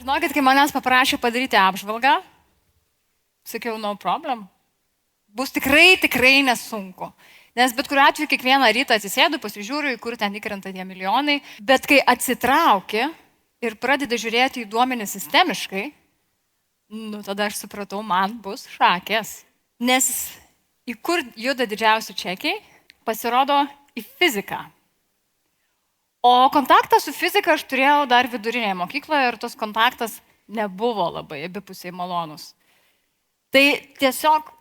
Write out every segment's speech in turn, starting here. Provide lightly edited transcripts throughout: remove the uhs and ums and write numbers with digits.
Žinokit, kai manęs paprašė padaryti apžvalgą, sakiau, no problem. Bus tikrai nesunku. Nes bet kuriuo atveju kiekvieną rytą atsisėdu, pasižiūriu, kur ten įkrenta tie milijonai. Bet kai atsitrauki ir pradedi žiūrėti į duomenis sistemiškai, tada aš supratau, man bus šakės. Nes į kur juda didžiausi čekiai, pasirodo į fiziką. O kontaktą su fizika aš turėjau dar vidurinėje mokykloje ir tos kontaktas nebuvo labai abipusiai malonus. Tai tiesiog,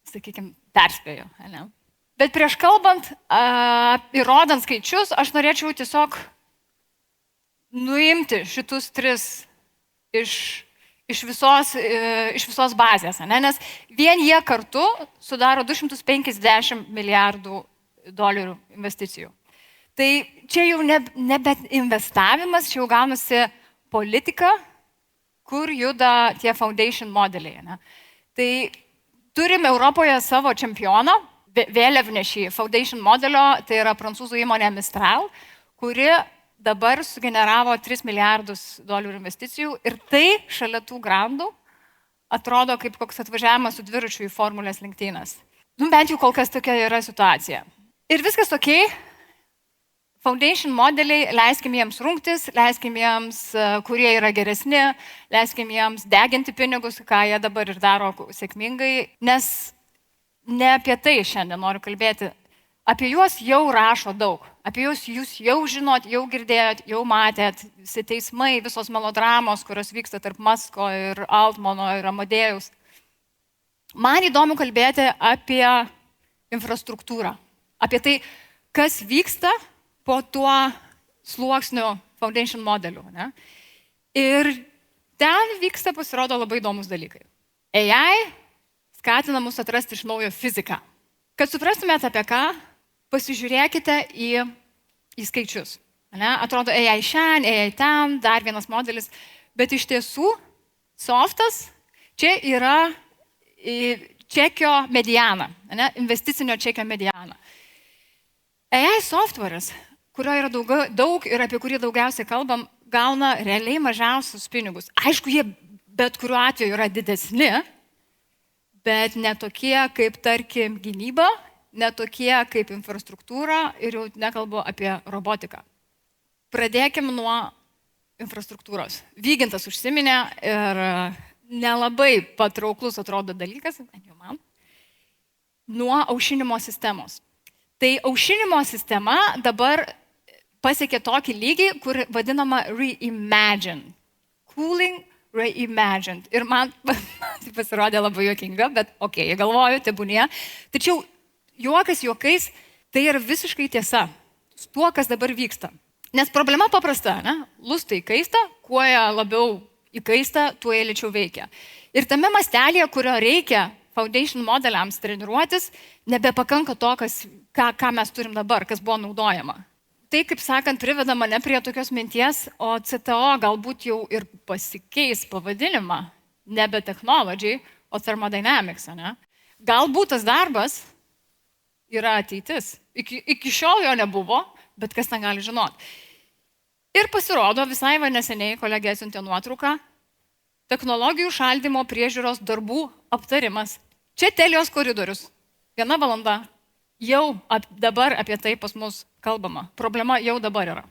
sakykime, perspėjau. Ne? Bet prieš kalbant, įrodant skaičius, aš norėčiau tiesiog nuimti šitus tris iš visos bazės. Ne? Nes vien jie kartu sudaro 250 milijardų dolerių investicijų. Tai čia jau nebe investavimas, čia jau gaunasi politika, kur juda tie foundation modeliai. Ne? Tai turime Europoje savo čempioną, vėliavnešį foundation modelio, tai yra prancūzų įmonė Mistral, kuri dabar sugeneravo 3 milijardus dolerių investicijų ir tai šalia tų grandų atrodo kaip koks atvažiavimas su dviračiu į formulės lenktynes. Bent jau kol kas tokia yra situacija. Ir viskas okei. Foundation modeliai, leiskim jiems rungtis, leiskim jiems, kurie yra geresni, leiskim jiems deginti pinigus, ką jie dabar ir daro sėkmingai, nes ne apie tai šiandien noriu kalbėti. Apie juos jau rašo daug, apie juos jūs jau žinot, jau girdėjot, jau matėt, visi teismai, visos melodramos, kurios vyksta tarp Musko ir Altmano ir Amadėjaus. Man įdomu kalbėti apie infrastruktūrą, apie tai, kas vyksta po tuo sluoksniu foundation modeliu. Ne? Ir ten vyksta, pasirodo, labai įdomus dalykai. AI skatina mus atrasti iš naujo fiziką. Kad suprastumėte apie ką, pasižiūrėkite į skaičius. Ne? Atrodo, AI šiandien, AI ten, dar vienas modelis, bet iš tiesų softas čia yra čekio mediana, ne? Investicinio čekio mediana. AI software'as, kurio yra daug ir apie kurį daugiausiai kalbam, gauna realiai mažiausius pinigus. Aišku, jie bet kuriuo atveju yra didesni, bet ne tokie kaip, tarkim, gynyba, ne tokie kaip infrastruktūra ir jau nekalbu apie robotiką. Pradėkim nuo infrastruktūros. Vygintas užsiminė ir nelabai patrauklus atrodo dalykas, bent jau man, nuo aušinimo sistemos. Tai aušinimo sistema dabar pasiekė tokį lygį, kur vadinama reimagine. Cooling reimagined. Ir man tai pasirodė labai juokinga, bet okei, galvoju, tebūnie. Tačiau juokas juokais, tai yra visiškai tiesa. Tuo, kas dabar vyksta. Nes problema paprasta, ne? Lustai kaista, kuo jie labiau įkaista, tuo jie lėčiau veikia. Ir tame mastelėje, kurio reikia foundation modeliams treniruotis, nebepakanka to, ką mes turim dabar, kas buvo naudojama. Tai, kaip sakant, priveda mane prie tokios minties, o CTO galbūt jau ir pasikeis pavadinimą, nebe technology, o thermodynamics, ne? Galbūt tas darbas yra ateitis. Iki šiol jo nebuvo, bet kas ten gali žinot. Ir pasirodo, visai neseniai kolegė atsiuntė nuotrauką, technologijų šaldymo priežiūros darbų aptarimas. Čia Telios koridorius. 1 valanda. Jau dabar apie tai pas mus kalbama. Problema jau dabar yra.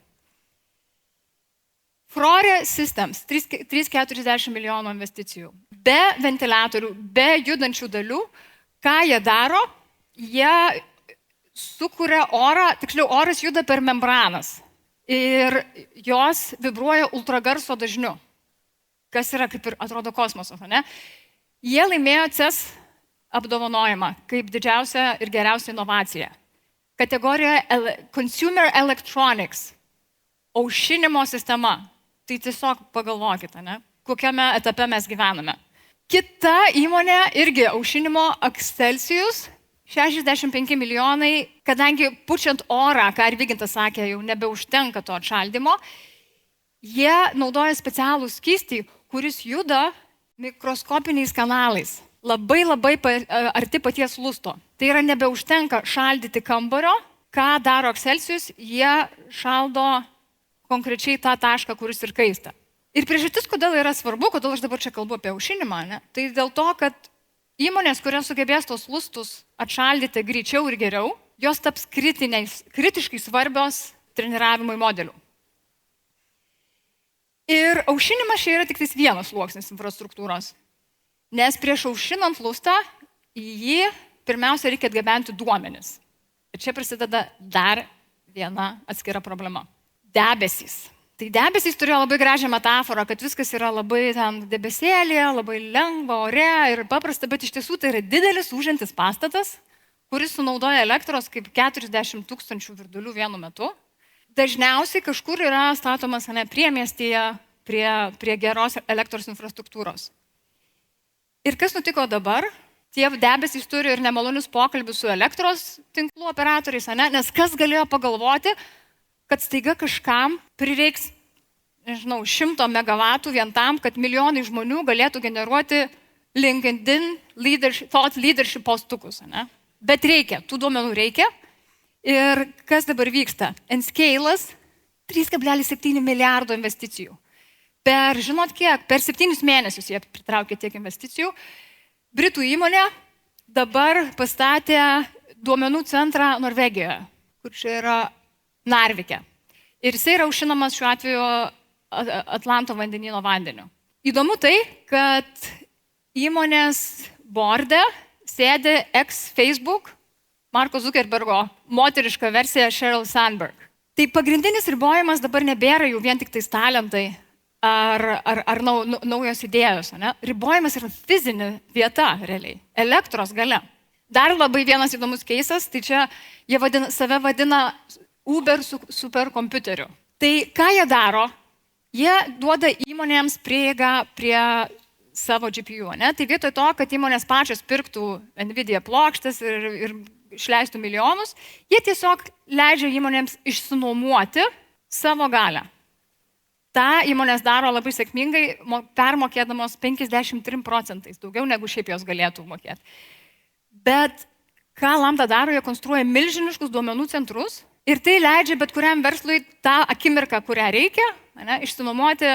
Frore Systems. 340 milijonų investicijų. Be ventiliatorių, be judančių dalių. Ką jie daro? Jie sukuria orą, tiksliau oras juda per membranas. Ir jos vibruoja ultragarso dažniu. Kas yra kaip ir atrodo kosmosas, ne? Jie laimėjo CES apdovanojimą kaip didžiausia ir geriausia inovacija. Kategorijoje Consumer Electronics, aušinimo sistema. Tai tiesiog pagalvokite, ne? Kokiame etape mes gyvename. Kita įmonė irgi aušinimo Excelsius, 65 milijonai, kadangi pučiant orą, ką ir Vygintas sakė, jau nebeužtenka to atšaldymo, jie naudoja specialų skystį, kuris juda mikroskopiniais kanalais. Labai arti paties lusto. Tai yra nebeužtenka šaldyti kambario. Ką daro Excelsius? Jie šaldo konkrečiai tą tašką, kuris ir kaista. Ir priežastis, kodėl yra svarbu, kodėl aš dabar čia kalbu apie aušinimą, ne? Tai dėl to, kad įmonės, kurios sugebės tos lustus atšaldyti greičiau ir geriau, jos taps kritiškai svarbios treniravimui modelių. Ir aušinimas čia yra tik vienas sluoksnis infrastruktūros. Nes prieš aušinant lustą į jį pirmiausia reikia atgabenti duomenis. Ir čia prasideda dar viena atskira problema. Debesys. Tai debesys turėjo labai gražią metaforą, kad viskas yra labai ten debesėlėje, labai lengva, ore ir paprasta, bet iš tiesų tai yra didelis užantis pastatas, kuris sunaudoja elektros kaip 40 000 virdulių vienu metu. Dažniausiai kažkur yra statomas priemiestyje prie geros elektros infrastruktūros. Ir kas nutiko dabar? Tie debesys turi ir nemalonius pokalbius su elektros tinklų operatoriais, nes kas galėjo pagalvoti, kad staiga kažkam prireiks, 100 megavatų vien tam, kad milijonai žmonių galėtų generuoti LinkedIn thought leadership postukus. Bet reikia, tų duomenų reikia. Ir kas dabar vyksta? Nscale'as 3,7 milijardo investicijų. Žinot kiek? Per 7 mėnesius jie pritraukė tiek investicijų. Britų įmonė dabar pastatė duomenų centrą Norvegijoje, kur čia yra Narvike. Ir jisai yra aušinamas šiuo atveju Atlanto vandenyno vandeniu. Įdomu tai, kad įmonės borde sėdi ex-Facebook Marko Zuckerbergo moteriška versija Sheryl Sandberg. Tai pagrindinis ribojimas dabar nebėra jau vien tik tais talentai ar naujos idėjos. Ribojimas yra fizinė vieta realiai, elektros galia. Dar labai vienas įdomus keisas, tai čia jie save vadina Uber superkompiuteriu. Tai ką jie daro? Jie duoda įmonėms prieigą prie savo GPU. Tai vietoj to, kad įmonės pačios pirktų Nvidia plokštes ir išleistų milijonus, jie tiesiog leidžia įmonėms išsinuomuoti savo galią. Ta įmonės daro labai sėkmingai, permokėdamos 53%, daugiau negu šiaip jos galėtų mokėti. Bet ką Lambda daro, jie konstruoja milžiniškus duomenų centrus ir tai leidžia bet kuriam verslui tą akimirką, kurią reikia, išsinuomoti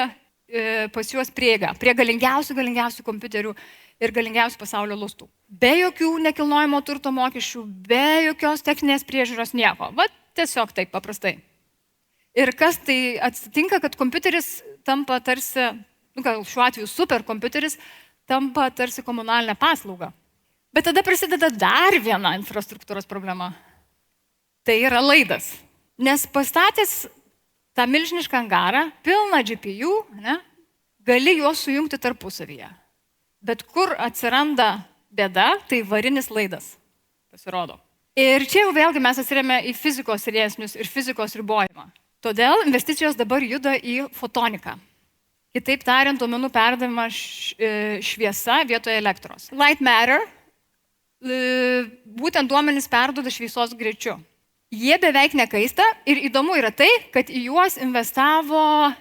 pas juos prieigą prie galingiausių kompiuterių ir galingiausių pasaulio lustų. Be jokių nekilnojamo turto mokesčių, be jokios techninės priežiūros nieko. Va, tiesiog taip paprastai. Ir kas tai atsitinka, kad kompiuteris tampa tarsi, šiuo atveju superkompiuteris, tampa tarsi komunalinė paslauga. Bet tada prasideda dar viena infrastruktūros problema. Tai yra laidas. Nes pastatęs tą milžinišką angarą, pilną GPU, gali juos sujungti tarpusavyje. Bet kur atsiranda bėda, tai varinis laidas pasirodo. Ir čia jau vėlgi mes atsirėmė į fizikos dėsnius ir fizikos ribojimą. Todėl investicijos dabar juda į fotoniką. Kitaip tariant, duomenų perdavimą šviesa vietoje elektros. Light matter, būtent duomenys perduoda šviesos greičiu. Jie beveik nekaista ir įdomu yra tai, kad į juos investavo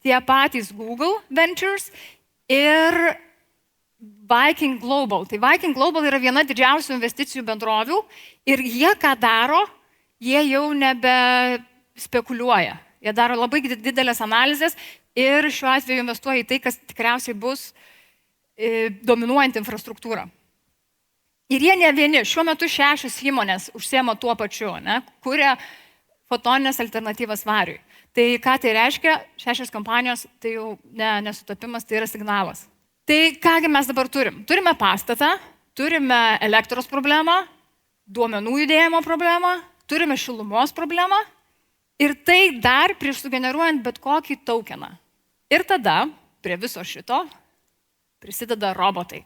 tie patys Google Ventures ir Viking Global. Tai Viking Global yra viena didžiausių investicijų bendrovių ir jie ką daro, jie jau nebe spekuliuoja. Jie daro labai didelės analizės ir šiuo atveju investuoja į tai, kas tikriausiai bus dominuojant infrastruktūrą. Ir jie ne vieni, šiuo metu 6 įmonės užsiema tuo pačiu, kuria fotoninės alternatyvas svariui. Tai ką tai reiškia? 6 kompanijos, tai jau nesutapimas, tai yra signalas. Tai kągi mes dabar turim? Turime pastatą, turime elektros problemą, duomenų judėjimo problemą, turime šilumos problemą ir tai dar prieš sugeneruojant bet kokį tokeną. Ir tada prie viso šito prisideda robotai.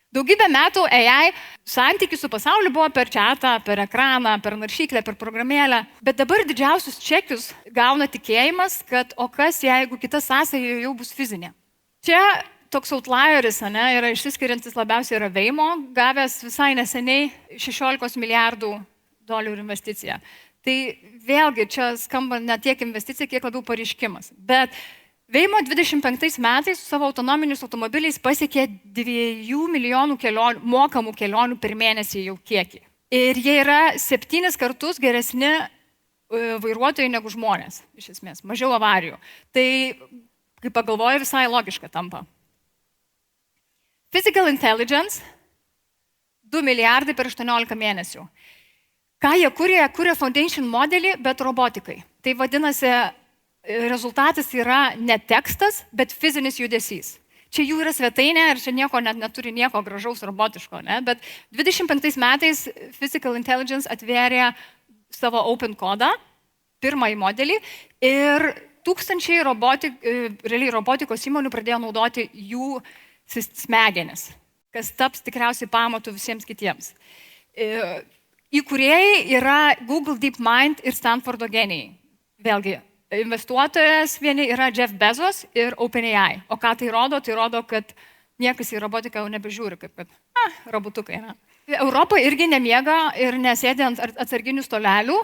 Daugybę metų AI santykis su pasauliu buvo per chatą, per ekraną, per naršyklę, per programėlę, bet dabar didžiausius čekius gauna tikėjimas, kad o kas jeigu kita sąsaja jau bus fizinė. Čia toks outlieris, yra išsiskiriantis labiausiai yra Waymo, gavęs visai neseniai $16 milijardų investiciją. Tai vėlgi čia skamba ne tiek investicija, kiek labiau pareiškimas. Bet Waymo 25 metais su savo autonominiais automobiliais pasiekė 2 milijonų mokamų kelionių per mėnesį jau kiekį. Ir jie yra 7 kartus geresni vairuotojai negu žmonės, iš esmės, mažiau avarijų. Tai Kai pagalvoju, visai logiška tampa. Physical intelligence 2 milijardai per 18 mėnesių. Ką jie kuria foundation modelį, bet robotikai. Tai vadinasi, rezultatas yra ne tekstas, bet fizinis judesys. Čia jų yra svetainė ir čia nieko neturi nieko gražaus robotiško, ne? Bet 25 metais Physical Intelligence atvėrė savo open kodą, pirmąjį modelį, ir tūkstančiai realiai robotikos įmonių pradėjo naudoti jų smegenis, kas taps tikriausiai pamatu visiems kitiems. Įkūrėjai yra Google DeepMind ir Stanfordo genijai. Vėlgi, investuotojas vieni yra Jeff Bezos ir OpenAI. O ką tai rodo? Tai rodo, kad niekas į robotiką jau nebežiūri, kaip kad, robotukai. Europa irgi nemiega ir nesėdė ant atsarginių stolelių.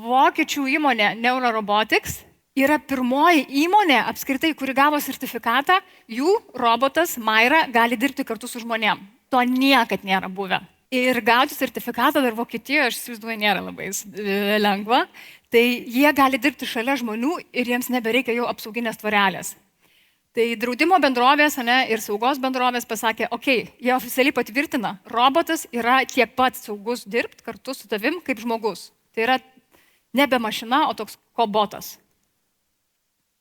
Vokiečių įmonė Neurorobotics yra pirmoji įmonė apskritai, kuri gavo sertifikatą, jų robotas Maira gali dirbti kartu su žmonėm. To niekad nėra buvę. Ir gauti sertifikatą dar Vokietijoje, aš įsivaizduoju, nėra labai lengva. Tai jie gali dirbti šalia žmonių ir jiems nebereikia jau apsauginės tvorelės. Tai draudimo bendrovės ir saugos bendrovės pasakė, jie oficialiai patvirtina, robotas yra tiek pat saugus dirbti kartu su tavim kaip žmogus. Tai yra nebe mašina, o toks kobotas.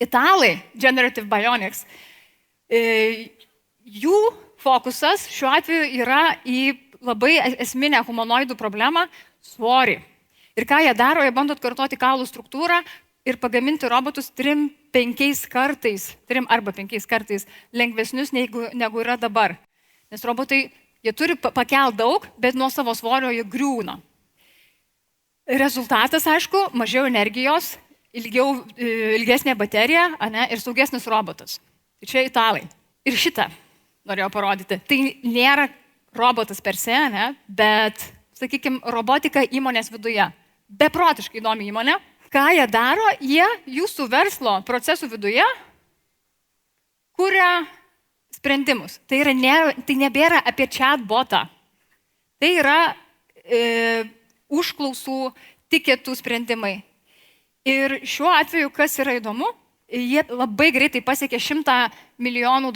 Italai, Generative Bionics, jų fokusas šiuo atveju yra į labai esminę humanoidų problemą – svorį. Ir ką jie daro, jie bando atkartoti kaulų struktūrą ir pagaminti robotus 3-5 kartais lengvesnius negu yra dabar. Nes robotai, jie turi pakelti daug, bet nuo savo svorio jie griūna. Rezultatas, aišku, mažiau energijos, ilgesnė baterija ir saugesnis robotas. Tai čia italai. Ir šitą norėjau parodyti. Tai nėra robotas per se, bet, sakykime, robotika įmonės viduje. Beprotiškai įdomi įmonė. Ką jie daro? Jie jūsų verslo procesų viduje kuria sprendimus. Tai nebėra apie chatbotą. Tai yra užklausų, tiketų sprendimai. Ir šiuo atveju, kas yra įdomu, jie labai greitai pasiekė $100 milijonų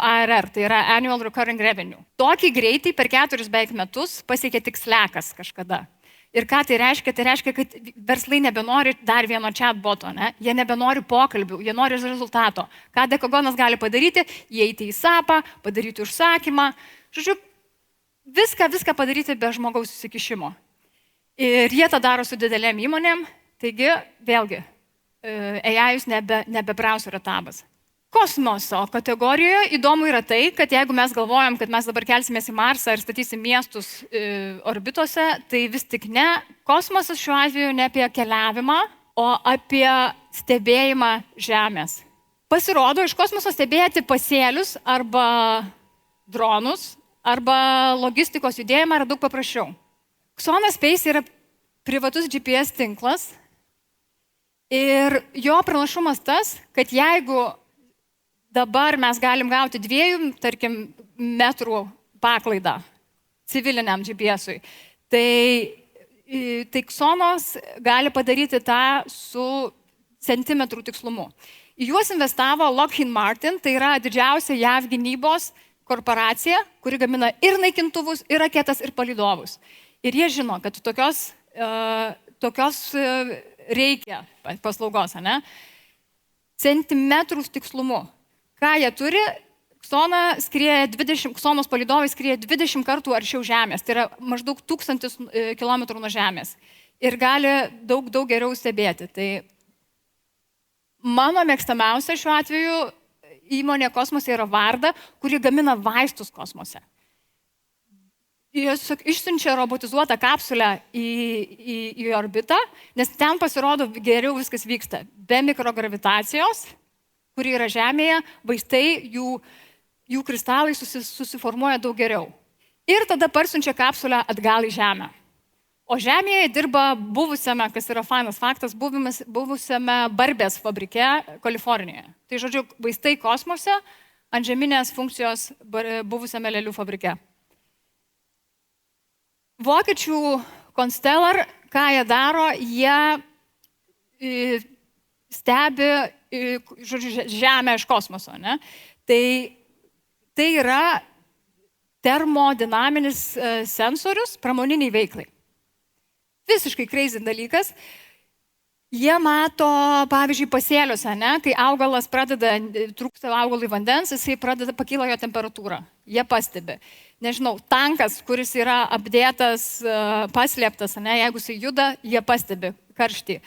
ARR, tai yra Annual Recurring Revenue. Tokį greitį per 4 beveik metus pasiekė tik Slackas kažkada. Ir ką tai reiškia? Tai reiškia, kad verslai nebenori dar vieno chatboto, jie nebenori pokalbių, jie nori rezultato. Ką Decagonas gali padaryti? Įeiti į SAPą, padaryti užsakymą. Žodžiu, viską padaryti be žmogaus įsikišimo. Ir jie tą daro su didelėm įmonėm, taigi vėlgi, AI-us nebe browserio tabas. Kosmoso kategorijoje įdomu yra tai, kad jeigu mes galvojam, kad mes dabar kelsimės į Marsą ir statysim miestus orbitose, tai vis tik ne. Kosmosas šiuo atveju ne apie keliavimą, o apie stebėjimą Žemės. Pasirodo, iš kosmoso stebėti pasėlius arba dronus, arba logistikos judėjimą yra daug paprasčiau. Xona Space yra privatus GPS tinklas. Ir jo pranašumas tas, kad jeigu dabar mes galim gauti 2, tarkim, metrų paklaidą civiliniam GPS-ui, tai Xonos gali padaryti tą su centimetrų tikslumu. Į juos investavo Lockheed Martin, tai yra didžiausia JAV gynybos korporacija, kuri gamina ir naikintuvus, ir raketas, ir palydovus. Ir jie žino, kad tokios reikia paslaugos, centimetrų tikslumu. Ką jie turi? Xonos palydovai skrieja 20 kartų arčiau Žemės, tai yra maždaug 1000 km nuo Žemės. Ir gali daug geriau stebėti. Tai mano mėgstamiausia šiuo atveju įmonė kosmose yra Varda, kuri gamina vaistus kosmose. Jie išsiunčia robotizuotą kapsulę į orbitą, nes ten pasirodo geriau viskas vyksta. Be mikrogravitacijos, kuri yra Žemėje, vaistai, jų kristalai susiformuoja daug geriau. Ir tada parsiunčia kapsulę atgal į Žemę. O Žemėje dirba buvusiame, kas yra fainas faktas, buvusiame Barbės fabrike Kalifornijoje. Tai žodžiu, vaistai kosmose, antžeminės funkcijos buvusiame lėlių fabrike. Vokiečių Constellar, ką jie daro, jie stebi žodžiu, Žemę iš kosmoso. Ne? Tai yra termodinaminis sensorius pramoniniai veiklai. Visiškai crazy dalykas. Jie mato, pavyzdžiui, pasėliuose, ne? Kai augalas trūksta augalui vandens, jisai pakyla jo temperatūra. Jie pastebi. Nežinau, tankas, kuris yra apdėtas, paslėptas, ne? Jeigu jisai juda, jie pastebi karštį.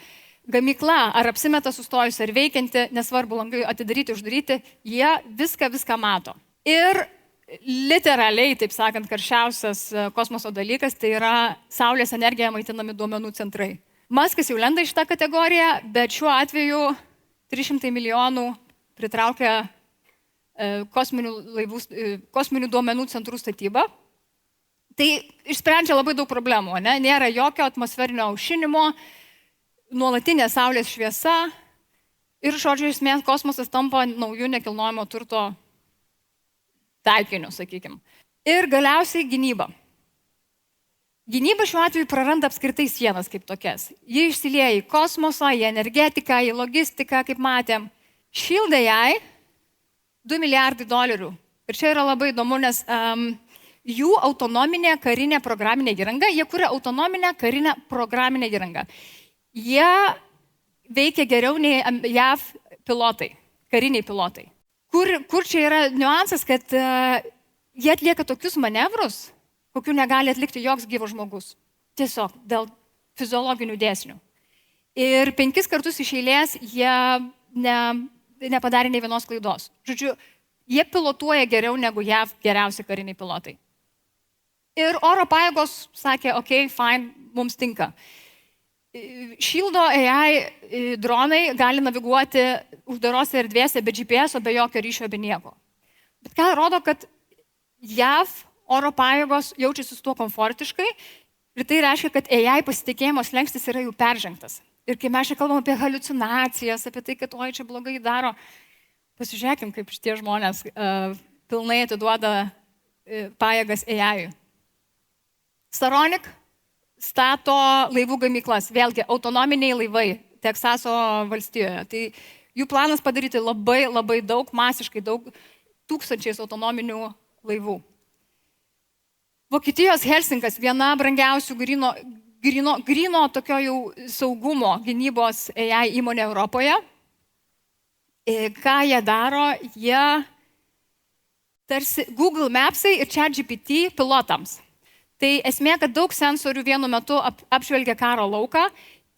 Gamykla, ar apsimeta sustojus, ar veikianti, nesvarbu, langai atidaryti, uždaryti, jie viską mato. Ir literaliai, taip sakant, karščiausias kosmoso dalykas, tai yra Saulės energija maitinami duomenų centrai. Maskas jau lenda į šitą kategoriją, bet šiuo atveju 300 milijonų pritraukia kosminių duomenų centrų statybą. Tai išsprendžia labai daug problemų, ne? Nėra jokio atmosferinio aušinimo, nuolatinė Saulės šviesa ir, žodžiu, esmės kosmosas tampa naujų nekilnojamo turto taikiniu, sakykime. Ir galiausiai gynyba. Gynyba šiuo atveju praranda apskritai sienas kaip tokias. Ji išsilieja į kosmosą, į energetiką, į logistiką, kaip matėm. Shield AI $2 milijardai. Ir čia yra labai įdomu, nes jų autonominė karinė programinė įranga, jie kuria autonominę karinę programinę įrangą. Jie veikia geriau nei JAV pilotai, kariniai pilotai. Kur čia yra niuansas, kad jie atlieka tokius manevrus, kokių negali atlikti joks gyvas žmogus. Tiesiog dėl fiziologinių dėsnių. Ir 5 kartus iš eilės jie nepadarė nei vienos klaidos. Žodžiu, jie pilotuoja geriau negu JAV geriausi kariniai pilotai. Ir oro pajėgos sakė, ok, fine, mums tinka. Shieldo AI dronai gali naviguoti uždarose erdvėse be GPS, be jokio ryšio, be nieko. Bet ką rodo, kad JAV oro pajėgos jaučiasi su tuo komfortiškai ir tai reiškia, kad AI pasitikėjimo slenkstis yra jų peržengtas. Ir kai mes čia kalbam apie haliucinacijas, apie tai, kad oi čia blogai daro, pasižiūrėkim, kaip šitie žmonės pilnai atiduoda pajėgas AI. Saronic stato laivų gamyklas, vėlgi autonominiai laivai Teksaso valstijoje. Tai jų planas padaryti labai daug, masiškai daug, tūkstančiais autonominių laivų. Vokietijos Helsinkas, viena brangiausių gryno tokio jau saugumo gynybos AI įmonė Europoje. Ką jie daro? Jie tarsi Google Mapsai ir ChatGPT pilotams. Tai esmė, kad daug sensorių vienu metu apžvelgia karo lauką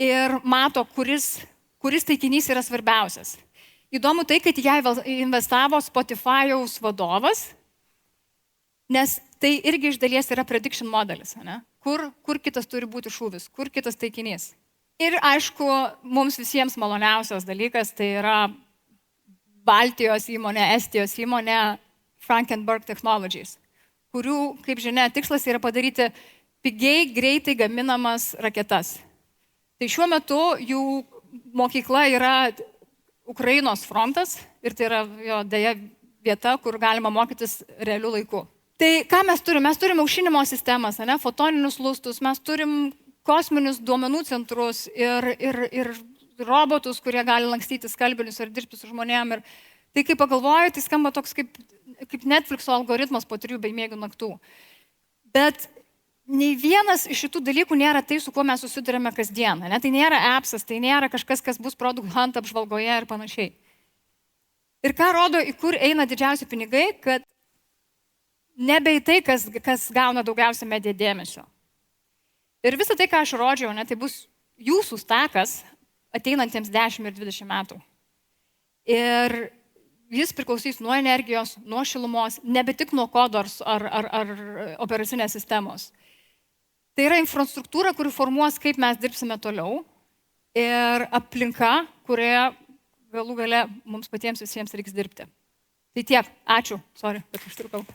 ir mato, kuris taikinys yra svarbiausias. Įdomu tai, kad ją investavo Spotify'aus vadovas, nes tai irgi iš dalies yra prediction modelis, ne? Kur kitas turi būti šūvis, kur kitas taikinys. Ir aišku, mums visiems maloniausias dalykas tai yra Baltijos įmonė, Estijos įmonė Frankenberg Technologies, kurių, kaip žinia, tikslas yra padaryti pigiai, greitai gaminamas raketas. Tai šiuo metu jų mokykla yra Ukrainos frontas ir tai yra jo dėja vieta, kur galima mokytis realiu laiku. Tai ką mes turime? Mes turime aušinimo sistemas, ne? Fotoninius lustus, mes turim kosminius duomenų centrus ir robotus, kurie gali lankstyti skalbinius ir dirbti su žmonėm. Ir tai kaip pagalvoju, tai skamba toks kaip Netflix'o algoritmas po 3 bemiegių naktų. Bet nei vienas iš šitų dalykų nėra tai, su kuo mes susidurime kasdieną. Ne? Tai nėra appsas, tai nėra kažkas, kas bus Product Hunt apžvalgoje ir panašiai. Ir ką rodo, į kur eina didžiausi pinigai, kad nebe į tai, kas gauna daugiausia medija dėmesio. Ir visą tai, ką aš rodžiau, ne, tai bus jūsų stakas ateinantiems 10 ir 20 metų. Ir jis priklausys nuo energijos, nuo šilumos, nebe tik nuo kodors ar operacinės sistemos. Tai yra infrastruktūra, kuri formuos, kaip mes dirbsime toliau ir aplinka, kurioje galų gale mums patiems visiems reiks dirbti. Tai tiek. Ačiū. Sorry, bet užtrukau.